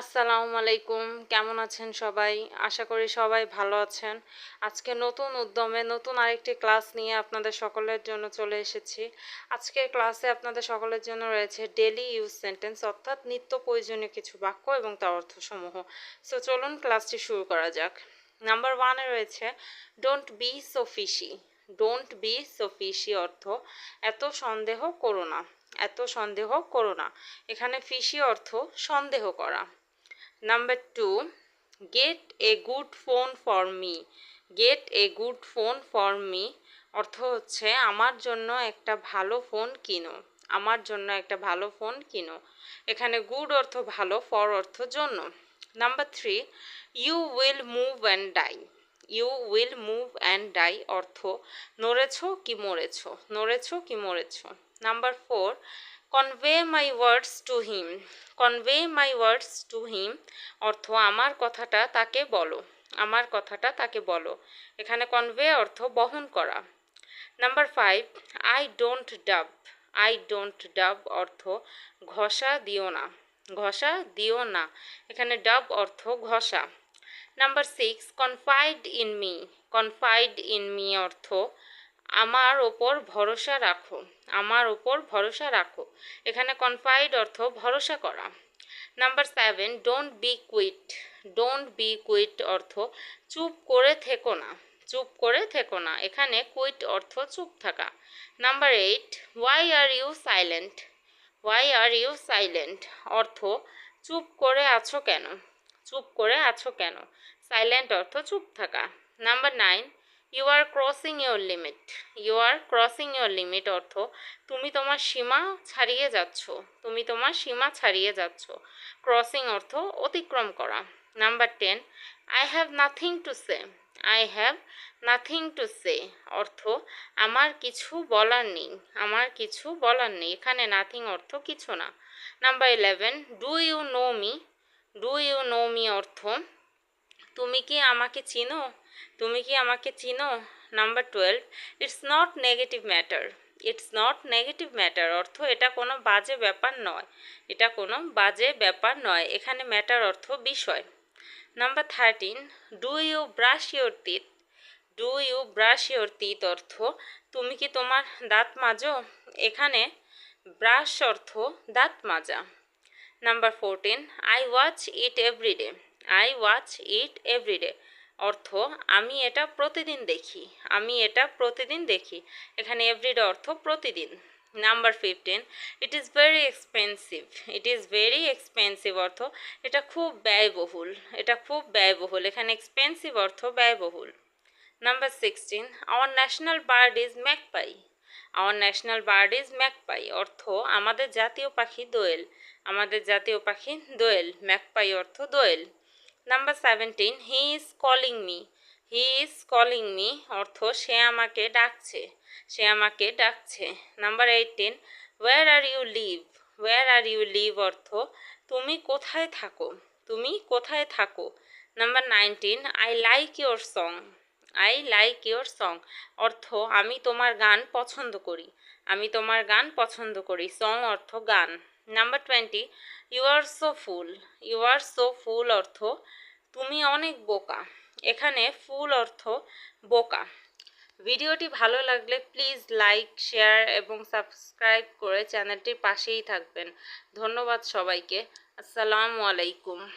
আসসালামু আলাইকুম। কেমন আছেন সবাই? আশা করি সবাই ভালো আছেন। আজকে নতুন উদ্যমে নতুন আরেকটি ক্লাস নিয়ে আপনাদের সকলের জন্য চলে এসেছি। আজকের ক্লাসে আপনাদের সকলের জন্য রয়েছে ডেইলি ইউজ সেন্টেন্স, অর্থাৎ নিত্য প্রয়োজনীয় কিছু বাক্য এবং তার অর্থসমূহ। সো চলুন ক্লাসটি শুরু করা যাক। নাম্বার 1-এ রয়েছে don't be so fishy. Don't be so fishy অর্থ এত সন্দেহ করো না। এত সন্দেহ করো না। এখানে ফিশি অর্থ সন্দেহ করা। Number 2, gate a good phone for me. Gate a good phone for me অর্থ হচ্ছে আমার জন্য একটা ভালো ফোন কিনো। আমার জন্য একটা ভালো ফোন কিনো। এখানে গুড অর্থ ভালো, ফর অর্থ জন্য। Number 3, you will move and die. You will move and die অর্থ নড়েছ কি মরেছ, নড়েছ কি মরেছ। Number 4, convey my words to him. Convey my words to him অর্থ আমার কথাটা তাকে বলো। আমার কথাটা তাকে বলো। এখানে কনভে অর্থ বহন করা। নাম্বার 5, আই ডোন্ট ডাব। আই ডোন্ট ডাব অর্থ ঘষা দিও না। ঘষা দিও না। এখানে ডাব অর্থ ঘষা। Number 6, confide in me. Confide in me অর্থ আমার ওপর ভরসা রাখো। আমার ওপর ভরসা রাখো। এখানে কনফাইড অর্থ ভরসা করা। Number 7, don't be quiet. Don't be quiet অর্থ চুপ করে থেকো না। চুপ করে থেকো না। এখানে কুইট অর্থ চুপ থাকা। Number 8, why are you silent. Why are you silent অর্থ চুপ করে আছো কেন। চুপ করে আছো কেন। সাইলেন্ট অর্থ চুপ থাকা। Number 9, you are crossing your limit. You are crossing your limit অর্থ তুমি তোমার সীমা ছাড়িয়ে যাচ্ছ। তুমি তোমার সীমা ছাড়িয়ে যাচ্ছ। ক্রসিং অর্থ অতিক্রম করা। Number 10, I have nothing to say. I have nothing to say অর্থ আমার কিছু বলার নেই। আমার কিছু বলার নেই। এখানে নাথিং অর্থ কিছু না। Number 11, do you know me. Do you know me অর্থ তুমি কি আমাকে চিনো। তুমি কি আমাকে চিনো। Number 12, it's not negative matter. It's not negative matter অর্থ এটা কোনো বাজে ব্যাপার নয়। এটা কোনো বাজে ব্যাপার নয়। এখানে ম্যাটার অর্থ বিষয়। Number 13, do you brush your teeth. Do you brush your teeth অর্থ তুমি কি তোমার দাঁত মাজো। এখানে ব্রাশ অর্থ দাঁত মাজা। Number 14, I watch it everyday. I watch it everyday অর্থ আমি এটা প্রতিদিন দেখি। আমি এটা প্রতিদিন দেখি। এখানে এভরিডে অর্থ প্রতিদিন। Number 15, it is very expensive. It is very expensive অর্থ এটা খুব ব্যয়বহুল। এটা খুব ব্যয়বহুল। এখানে এক্সপেন্সিভ অর্থ ব্যয়বহুল। Number 16, our national bird is magpie. Our national bird is magpie অর্থ আমাদের জাতীয় পাখি দোয়েল। আমাদের জাতীয় পাখি দোয়েল। ম্যাকপাই অর্থ দোয়েল। Number 17, he is calling me. He is calling me অর্থ সে আমাকে ডাকছে। সে আমাকে ডাকছে। Number 18, where are you live. Where are you live অর্থ তুমি কোথায় থাকো। তুমি কোথায় থাকো। Number 19, I like your song. I like your song অর্থ আমি তোমার গান পছন্দ করি। আমি তোমার গান পছন্দ করি। সং অর্থ গান। Number 20, you are so fool. You are so fool অর্থ তুমি অনেক বোকা। এখানে ফুল অর্থ বোকা। ভিডিওটি ভালো লাগলে প্লিজ লাইক, শেয়ার এবং সাবস্ক্রাইব করে চ্যানেলটির পাশেই থাকবেন। ধন্যবাদ সবাইকে। আসসালামু আলাইকুম।